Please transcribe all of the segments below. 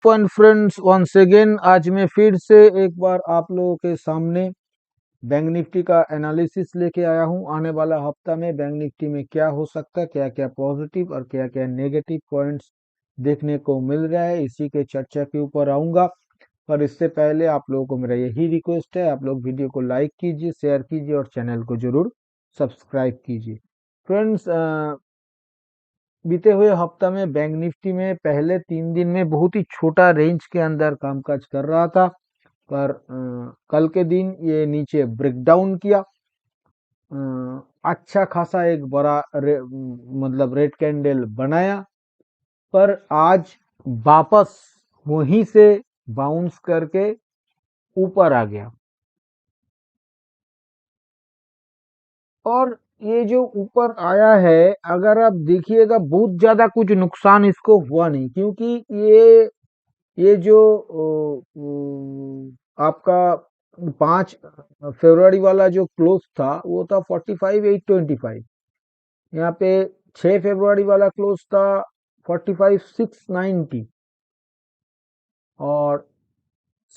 Open friends once again. आज मैं फिर से एक बार आप लोगों के सामने बैंक निफ्टी का एनालिसिस लेके आया हूं। आने वाला हफ्ता में बैंक निफ्टी में क्या हो सकता है, क्या क्या पॉजिटिव और क्या क्या नेगेटिव पॉइंट्स देखने को मिल रहा है, इसी के चर्चा के ऊपर आऊंगा। पर इससे पहले आप लोगों को मेरा यही रिक्वेस्ट है, आप लोग वीडियो को लाइक कीजिए, शेयर कीजिए और चैनल को जरूर सब्सक्राइब कीजिए। फ्रेंड्स, बीते हुए हफ्ता में बैंक निफ्टी में पहले 3 दिन में बहुत ही छोटा रेंज के अंदर कामकाज कर रहा था, पर कल के दिन ये नीचे ब्रेकडाउन किया। अच्छा खासा एक बड़ा मतलब रेड कैंडल बनाया, पर आज वापस वहीं से बाउंस करके ऊपर आ गया। और ये जो ऊपर आया है, अगर आप देखिएगा बहुत ज्यादा कुछ नुकसान इसको हुआ नहीं, क्योंकि ये जो आपका 5 फरवरी वाला जो क्लोज था वो था 45,825। यहाँ पे 6 फरवरी वाला क्लोज था 45,690 और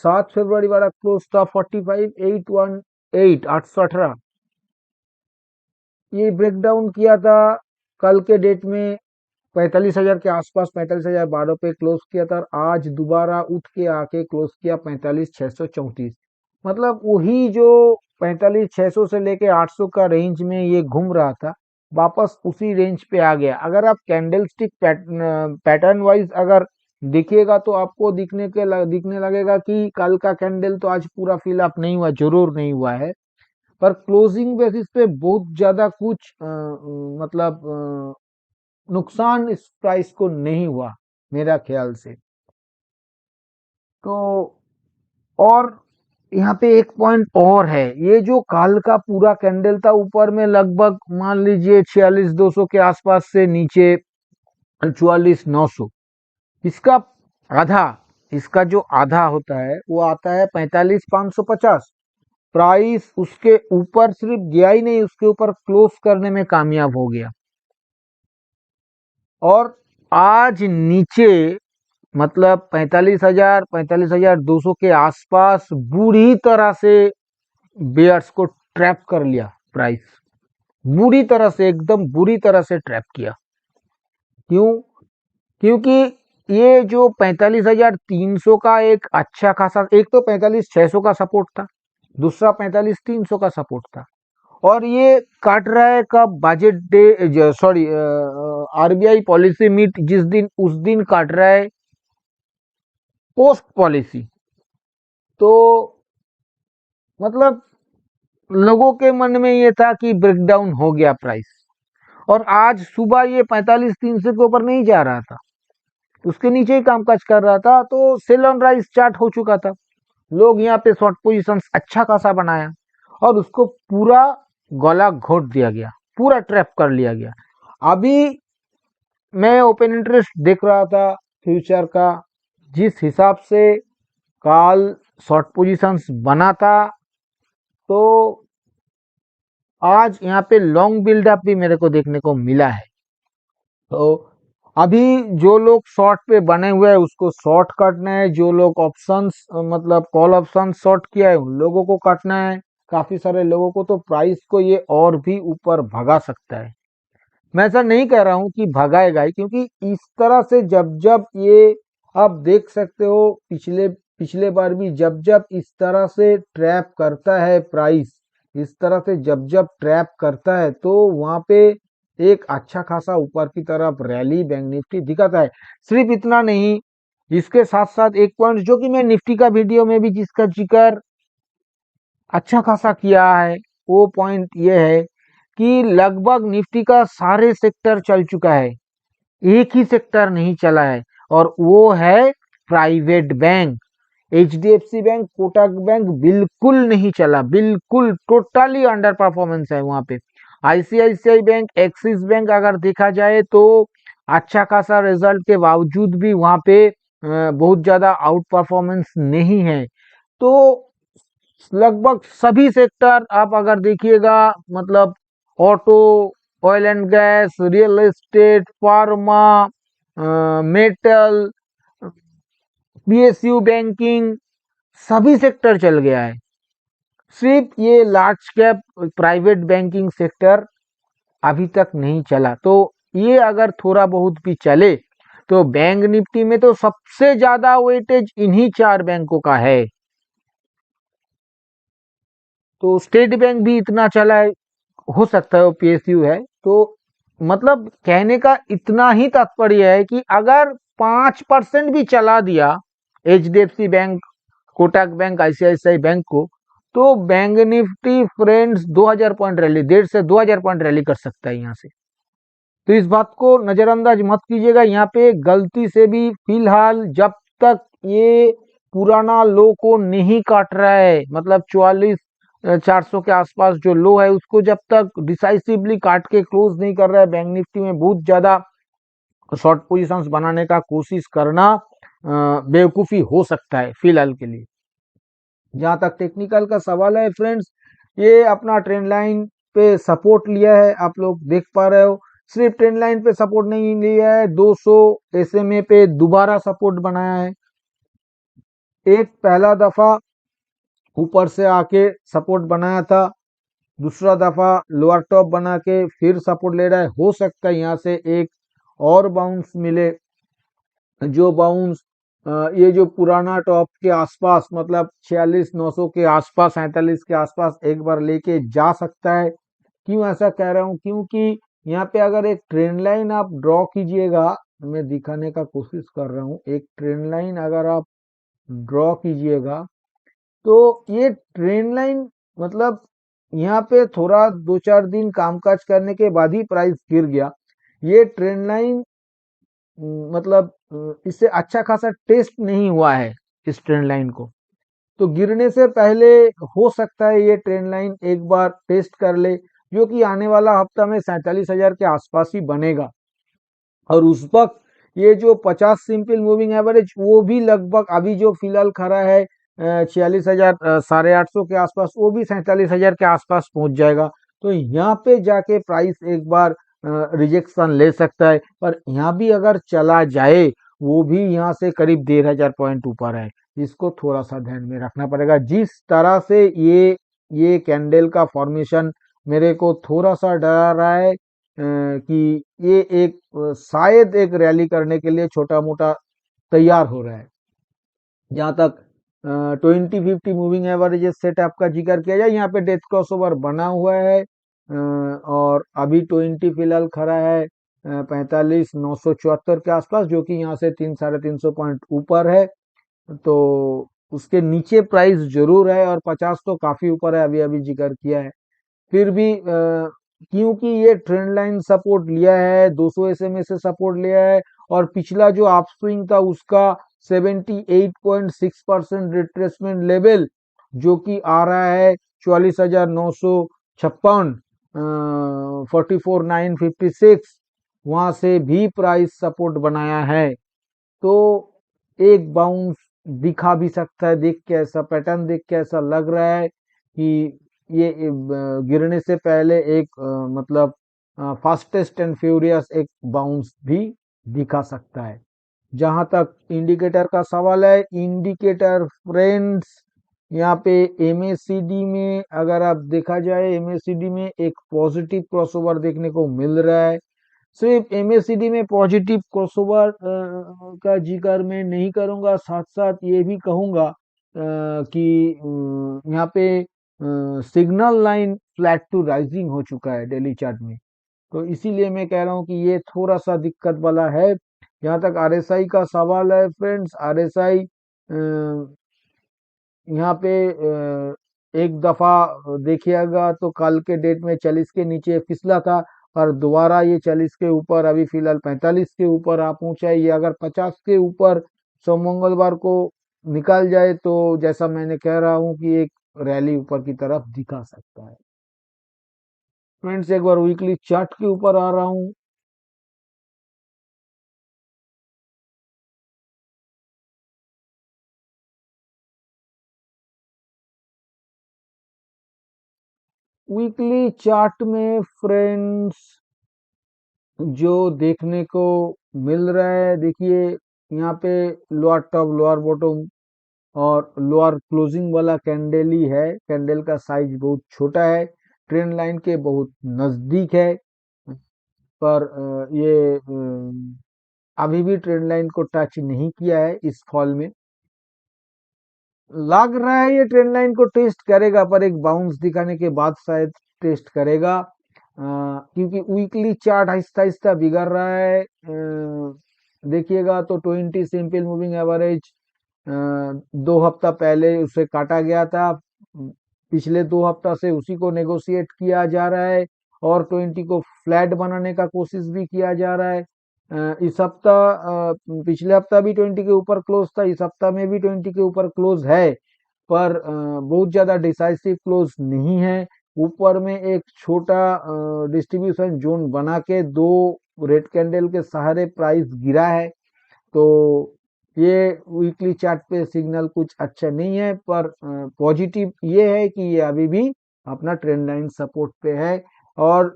7 फरवरी वाला क्लोज था 45,818 818। ये ब्रेकडाउन किया था कल के डेट में 45,000 के आसपास, 45,012 पे क्लोज किया था और आज दोबारा उठ के आके क्लोज किया 45,634। मतलब वही जो 45,600 से लेके 800 का रेंज में ये घूम रहा था, वापस उसी रेंज पे आ गया। अगर आप कैंडल स्टिक पैटर्न वाइज अगर देखिएगा तो आपको दिखने लगेगा कि कल का कैंडल तो आज पूरा फिल अप नहीं हुआ, जरूर नहीं हुआ है, पर क्लोजिंग बेसिस पे बहुत ज्यादा कुछ मतलब नुकसान इस प्राइस को नहीं हुआ मेरा ख्याल से। तो और यहाँ पे एक पॉइंट और है, ये जो काल का पूरा कैंडल था ऊपर में लगभग मान लीजिए 46,200 के आसपास से नीचे 44,900, इसका आधा, इसका जो आधा होता है वो आता है 45,550। प्राइस उसके ऊपर सिर्फ गया ही नहीं, उसके ऊपर क्लोज करने में कामयाब हो गया। और आज नीचे मतलब 45,000 45,200 के आसपास बुरी तरह से बेयर्स को ट्रैप कर लिया प्राइस, बुरी तरह से, एकदम बुरी तरह से ट्रैप किया। क्यों? क्योंकि ये जो 45,300 का एक अच्छा खासा, एक तो 45,600 का सपोर्ट था, दूसरा 45,300 का सपोर्ट था, और ये काट रहा है कब? Budget day, sorry, RBI policy meet जिस दिन, उस दिन काट रहा है पोस्ट पॉलिसी। तो मतलब लोगों के मन में ये था कि ब्रेकडाउन हो गया प्राइस, और आज सुबह ये 45,300 के ऊपर नहीं जा रहा था, उसके नीचे ही कामकाज कर रहा था, तो सेल ऑन राइज चार्ट हो चुका था। लोग यहाँ पे शॉर्ट पोजीशंस अच्छा खासा बनाया और उसको पूरा गला घोट दिया गया, पूरा ट्रैप कर लिया गया। अभी मैं ओपन इंटरेस्ट देख रहा था फ्यूचर का, जिस हिसाब से काल शॉर्ट पोजीशंस बना था, तो आज यहाँ पे लॉन्ग बिल्डअप भी मेरे को देखने को मिला है। तो अभी जो लोग शॉर्ट पे बने हुए हैं उसको शॉर्ट काटना है, जो लोग ऑप्शंस मतलब कॉल ऑप्शन शॉर्ट किया है उन लोगों को काटना है, काफी सारे लोगों को। तो प्राइस को ये और भी ऊपर भगा सकता है। मैं ऐसा नहीं कह रहा हूं कि भगाएगा ही, क्योंकि इस तरह से जब जब ये, आप देख सकते हो पिछले पिछले बार भी जब जब इस तरह से ट्रैप करता है प्राइस, इस तरह से जब जब ट्रैप करता है तो वहां पे एक अच्छा खासा ऊपर की तरफ रैली बैंक निफ्टी दिखाता है। सिर्फ इतना नहीं, इसके साथ साथ एक पॉइंट जो कि मैं निफ्टी का वीडियो में भी जिसका जिक्र अच्छा खासा किया है, वो पॉइंट ये है कि लगभग निफ्टी का सारे सेक्टर चल चुका है, एक ही सेक्टर नहीं चला है, और वो है private bank. HDFC bank, Kotak bank बिल्कुल नहीं चला, बिल्कुल टोटली अंडर परफॉर्मेंस है वहां पे। आईसीआईसीआई बैंक, एक्सिस बैंक अगर देखा जाए तो अच्छा खासा रिजल्ट के बावजूद भी वहां पे बहुत ज्यादा आउट परफॉर्मेंस नहीं है। तो लगभग सभी सेक्टर आप अगर देखिएगा, मतलब auto, oil and gas, real estate, pharma, metal, PSU, banking, सभी सेक्टर चल गया है। सिर्फ ये large cap private banking sector अभी तक नहीं चला। तो ये अगर थोड़ा बहुत भी चले तो बैंक निफ्टी में तो सबसे ज्यादा वेटेज इन्हीं चार बैंकों का है। तो स्टेट बैंक भी इतना चला है, हो सकता है वो पीएसयू है। तो मतलब कहने का इतना ही तात्पर्य है कि अगर 5% भी चला दिया HDFC bank, Kotak bank, ICICI bank को, तो bank Nifty friends 2000 point rally, 1.5 से 2000 पॉइंट रैली कर सकता है यहाँ से। तो इस बात को नजरअंदाज मत कीजिएगा। यहाँ पे गलती से भी फिलहाल जब तक ये पुराना लो को नहीं काट रहा है, मतलब 44,400 के आसपास जो लो है उसको जब तक डिसाइसिवली काट के क्लोज नहीं कर रहा है, बैंक निफ्टी में बहुत ज्यादा शॉर्ट पोजीशंस बनाने का कोशिश करना बेवकूफी हो सकता है फिलहाल के लिए। जहां तक टेक्निकल का सवाल है फ्रेंड्स, ये अपना ट्रेंड लाइन पे सपोर्ट लिया है, आप लोग देख पा रहे हो। सिर्फ ट्रेंड लाइन पे सपोर्ट नहीं लिया है, 200 एसएमए पे दोबारा सपोर्ट बनाया है। एक पहला दफा ऊपर से आके सपोर्ट बनाया था, दूसरा दफा लोअर टॉप बना के फिर सपोर्ट ले रहा है। हो सकता है यहाँ से एक और बाउंस मिले, जो बाउंस ये जो पुराना टॉप के आसपास, मतलब 46,900 के आसपास, 47 के आसपास एक बार लेके जा सकता है। क्यों ऐसा कह रहा हूँ, क्योंकि यहाँ पे अगर एक ट्रेंड लाइन आप ड्रॉ कीजिएगा, मैं दिखाने का कोशिश कर रहा हूँ, एक ट्रेंड लाइन अगर आप ड्रॉ कीजिएगा तो ये ट्रेंड लाइन मतलब यहाँ पे थोड़ा 2-4 दिन कामकाज करने के बाद ही प्राइस गिर गया। ये ट्रेंड लाइन मतलब इससे अच्छा खासा टेस्ट नहीं हुआ है इस ट्रेंड लाइन को। तो गिरने से पहले हो सकता है ये ट्रेंड लाइन एक बार टेस्ट कर ले, जो कि आने वाला हफ्ता में 47,000 के आसपास ही बनेगा। और उस वक्त ये जो 50 सिंपल मूविंग एवरेज वो भी लगभग अभी जो फिलहाल खड़ा है 46,000 850 के आसपास, वो भी 47,000 के आसपास पहुंच जाएगा। तो यहाँ पे जाके प्राइस एक बार रिजेक्शन ले सकता है। पर यहाँ भी अगर चला जाए, वो भी यहाँ से करीब 1,500 पॉइंट ऊपर है। इसको थोड़ा सा ध्यान में रखना पड़ेगा। जिस तरह से ये कैंडल का फॉर्मेशन मेरे को थोड़ा सा डरा रहा है कि ये एक शायद एक रैली करने के लिए छोटा मोटा तैयार हो रहा है। जहां तक 20-50 मूविंग एवरेज सेटअप का जिक्र किया जाए, यहाँ पे डेथ क्रॉसओवर बना हुआ है और अभी 20 फिलहाल खड़ा है 45,974 के आसपास, जो कि यहाँ से 300-350 पॉइंट ऊपर है। तो उसके नीचे प्राइस जरूर है, और 50 तो काफी ऊपर है, अभी अभी जिक्र किया है। फिर भी क्योंकि ये ट्रेंड लाइन सपोर्ट लिया है, 200 एसएमए से सपोर्ट लिया है, और पिछला जो अपस्विंग था उसका 78.6% रिट्रेसमेंट लेवल जो कि आ रहा है 44,956, 44,956, वहां से भी प्राइस सपोर्ट बनाया है। तो एक बाउंस दिखा भी सकता है। देख के ऐसा पैटर्न देख के ऐसा लग रहा है कि ये गिरने से पहले एक मतलब फास्टेस्ट एंड फ्यूरियस एक बाउंस भी दिखा सकता है। जहां तक इंडिकेटर का सवाल है, इंडिकेटर फ्रेंड्स यहाँ पे एमएसीडी में अगर आप देखा जाए, एमएसीडी में एक पॉजिटिव क्रॉसओवर देखने को मिल रहा है। सिर्फ एमएसीडी में पॉजिटिव क्रॉसओवर का जिक्र मैं नहीं करूंगा, साथ साथ ये भी कहूंगा कि यहाँ पे signal line flat to rising हो चुका है डेली चार्ट में। तो इसीलिए मैं कह रहा हूँ कि ये थोड़ा सा दिक्कत वाला है। यहाँ तक आरएसआई का सवाल है फ्रेंड्स, आरएसआई यहाँ पे एक दफा देखिएगा तो कल के डेट में 40 के नीचे फिसला था, और दोबारा ये 40 के ऊपर, अभी फिलहाल 45 के ऊपर आ पहुंचा है। ये अगर 50 के ऊपर मंगलवार को निकल जाए तो जैसा मैंने कह रहा हूँ कि एक रैली ऊपर की तरफ दिखा सकता है। फ्रेंड्स एक बार वीकली चार्ट के ऊपर आ रहा हूँ। वीकली चार्ट में फ्रेंड्स जो देखने को मिल रहा है, देखिए यहाँ पे लोअर टॉप, लोअर बॉटम और लोअर क्लोजिंग वाला कैंडल ही है। कैंडल का साइज बहुत छोटा है, ट्रेंड लाइन के बहुत नजदीक है, पर ये अभी भी ट्रेंड लाइन को टच नहीं किया है इस फॉल में। लग रहा है ये ट्रेंड लाइन को टेस्ट करेगा, पर एक बाउंस दिखाने के बाद शायद टेस्ट करेगा, क्योंकि वीकली चार्ट आहिस्ता आहिस्ता बिगड़ रहा है। देखिएगा तो 20 सिंपल मूविंग एवरेज 2 हफ्ता पहले उसे काटा गया था, पिछले 2 हफ्ता से उसी को नेगोशिएट किया जा रहा है और 20 को फ्लैट बनाने का कोशिश भी किया जा रहा है। इस हफ्ता पिछले हफ्ता भी 20 के ऊपर क्लोज था, इस हफ्ता में भी 20 के ऊपर क्लोज है, पर बहुत ज्यादा डिसाइसिव क्लोज नहीं है। ऊपर में एक छोटा डिस्ट्रीब्यूशन जोन बना के दो रेड कैंडल के सहारे प्राइस गिरा है, तो ये वीकली चार्ट पे सिग्नल कुछ अच्छा नहीं है, पर पॉजिटिव ये है कि ये अभी भी अपना ट्रेंड लाइन सपोर्ट पे है। और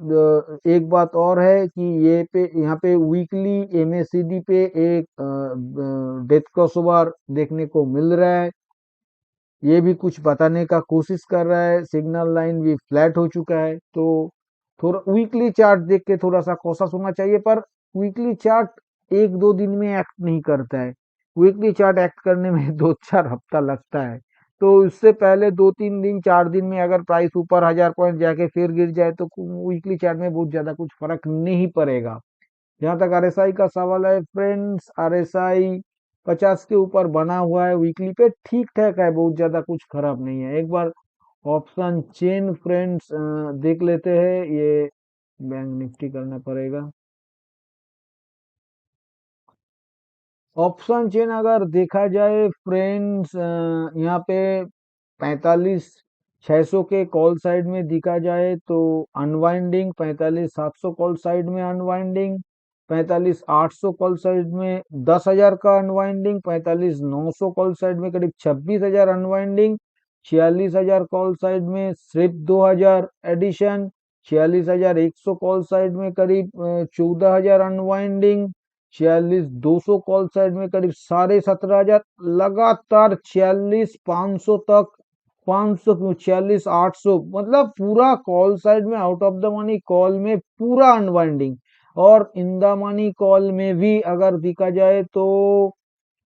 एक बात और है कि ये पे यहाँ पे वीकली एमएसीडी पे एक डेथ क्रॉसओवर देखने को मिल रहा है, ये भी कुछ बताने का कोशिश कर रहा है। सिग्नल लाइन भी फ्लैट हो चुका है, तो थोड़ा वीकली चार्ट देख के थोड़ा सा कॉशस होना चाहिए, पर वीकली चार्ट एक दो दिन में एक्ट नहीं करता है, वीकली चार्ट एक्ट करने में 2-4 हफ्ता लगता है। तो उससे पहले 2-3 दिन 4 दिन में अगर प्राइस ऊपर 1000 पॉइंट जाके फिर गिर जाए तो वीकली चार्ट में बहुत ज्यादा कुछ फर्क नहीं पड़ेगा। जहाँ तक आरएसआई का सवाल है फ्रेंड्स, आरएसआई 50 के ऊपर बना हुआ है, वीकली पे ठीक ठाक है, बहुत ज्यादा कुछ खराब नहीं है। एक बार ऑप्शन चेन फ्रेंड्स देख लेते हैं, ये बैंक निफ्टी करना पड़ेगा। ऑप्शन चेन अगर देखा जाए फ्रेंड्स, यहाँ पे 45,600 के कॉल साइड में दिखा जाए तो अनवाइंडिंग, 45,700 कॉल साइड में अनवाइंडिंग, 45,800 कॉल साइड में 10,000 का अनवाइंडिंग, 45,900 कॉल साइड में करीब 26,000 अनवाइंडिंग, 46,000 कॉल साइड में सिर्फ 2,000 एडिशन, 46,100 कॉल साइड में करीब 14,000 अनवाइंडिंग, 46,200 कॉल साइड में करीब 17,500, लगातार 46,500 तक, 500 क्यों 46,800, मतलब पूरा कॉल साइड में out of the money call में पूरा अनवाइंडिंग। और इन द मनी कॉल में भी अगर देखा जाए तो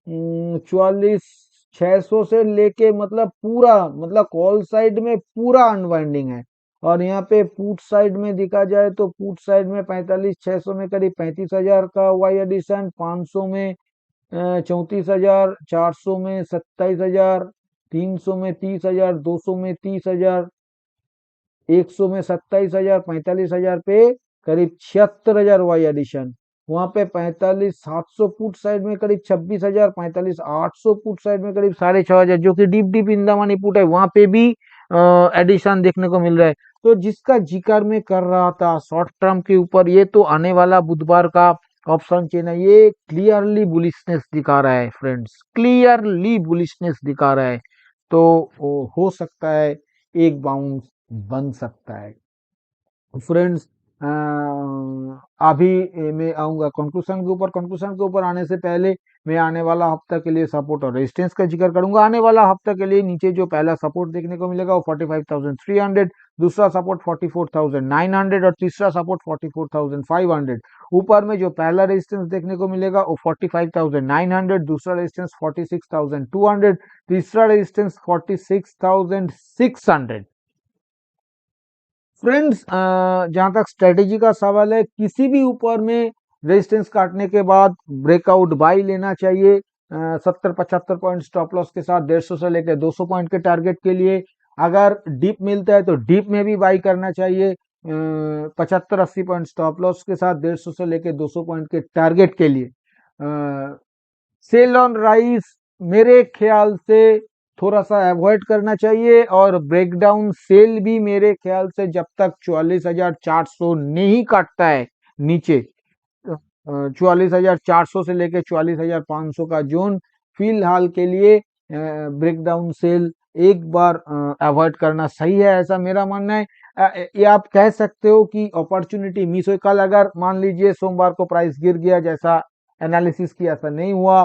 44,600 से लेके मतलब पूरा, मतलब कॉल साइड में पूरा अनवाइंडिंग है। और यहाँ पे पुट साइड में देखा जाए तो पुट साइड में 45,600 में करीब 35,000 का वाई एडिशन, 500 में 34,000, 400 में 27,000, 300 में 30,000, 200 में 30,000, 100 में 27,000, 45,000 पे करीब 76,000 वाई एडिशन। वहां पे 45,700 पुट साइड में करीब 26,000, 45,800 पुट साइड में करीब 6,500, जो कि deep deep in the money put है, वहां पे भी एडिशन देखने को मिल रहा है। तो जिसका जिक्र में कर रहा था शॉर्ट टर्म के ऊपर, ये तो आने वाला बुधवार का ऑप्शन चेन है, ये क्लियरली बुलिशनेस दिखा रहा है फ्रेंड्स, क्लियरली बुलिशनेस दिखा रहा है। तो हो सकता है एक बाउंस बन सकता है फ्रेंड्स। अभी मैं आऊंगा कंक्लूजन के ऊपर। कंक्लूजन के ऊपर आने से पहले मैं आने वाला हफ्ता के लिए सपोर्ट और रेजिस्टेंस का जिक्र करूंगा। आने वाला हफ्ता के लिए नीचे जो पहला सपोर्ट देखने को मिलेगा वो 45,300, दूसरा सपोर्ट 44,900 और तीसरा सपोर्ट 44,500। ऊपर में जो पहला रेजिस्टेंस देखने को मिलेगा वो 45,900, दूसरा रेजिस्टेंस 46,200, तीसरा रेजिस्टेंस 46,600। फ्रेंड्स, जहां तक स्ट्रेटेजी का सवाल है, किसी भी ऊपर में रेजिस्टेंस काटने के बाद ब्रेकआउट बाई लेना चाहिए। 70-75 पॉइंट स्टॉप लॉस के साथ 150 से लेकर 200 पॉइंट के टारगेट के लिए। अगर डीप मिलता है तो डीप में भी बाई करना चाहिए, 75-80 पॉइंट स्टॉप लॉस के साथ 150 से लेकर 200 पॉइंट के टारगेट के लिए। सेल ऑन राइस मेरे ख्याल से थोड़ा सा अवॉइड करना चाहिए, और ब्रेकडाउन सेल भी मेरे ख्याल से जब तक 44,400 नहीं काटता है नीचे, 44,400 से लेकर 44,500 का जोन फिलहाल के लिए ब्रेकडाउन सेल एक बार अवॉइड करना सही है, ऐसा मेरा मानना है। ये आप कह सकते हो कि अपॉर्चुनिटी मिस हुई। कल अगर मान लीजिए सोमवार को प्राइस गिर गया, जैसा एनालिसिस किया, ऐसा नहीं हुआ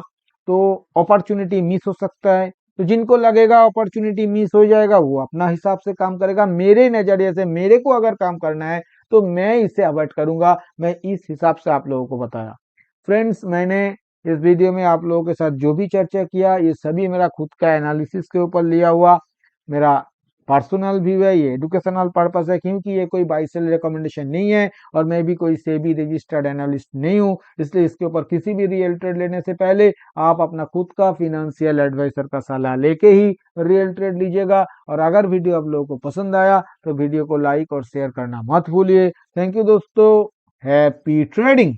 तो अपॉर्चुनिटी मिस हो सकता है। तो जिनको लगेगा अपॉर्चुनिटी मिस हो जाएगा वो अपना हिसाब से काम करेगा। मेरे नजरिए से मेरे को अगर काम करना है तो मैं इसे अवॉइड करूंगा। मैं इस हिसाब से आप लोगों को बताया। फ्रेंड्स, मैंने इस वीडियो में आप लोगों के साथ जो भी चर्चा किया ये सभी मेरा खुद का एनालिसिस के ऊपर लिया हुआ मेरा पर्सनल व्यू है। ये एजुकेशनल पर्पस है, क्योंकि ये कोई बाई सेल रिकमेंडेशन नहीं है और मैं भी कोई सेबी रजिस्टर्ड एनालिस्ट नहीं हूँ। इसलिए इसके ऊपर किसी भी रियल ट्रेड लेने से पहले आप अपना खुद का फिनेंशियल एडवाइजर का सलाह लेके ही रियल ट्रेड लीजिएगा। और अगर वीडियो आप लोगों को पसंद आया तो वीडियो को लाइक और शेयर करना मत भूलिए। थैंक यू दोस्तों, हैप्पी ट्रेडिंग।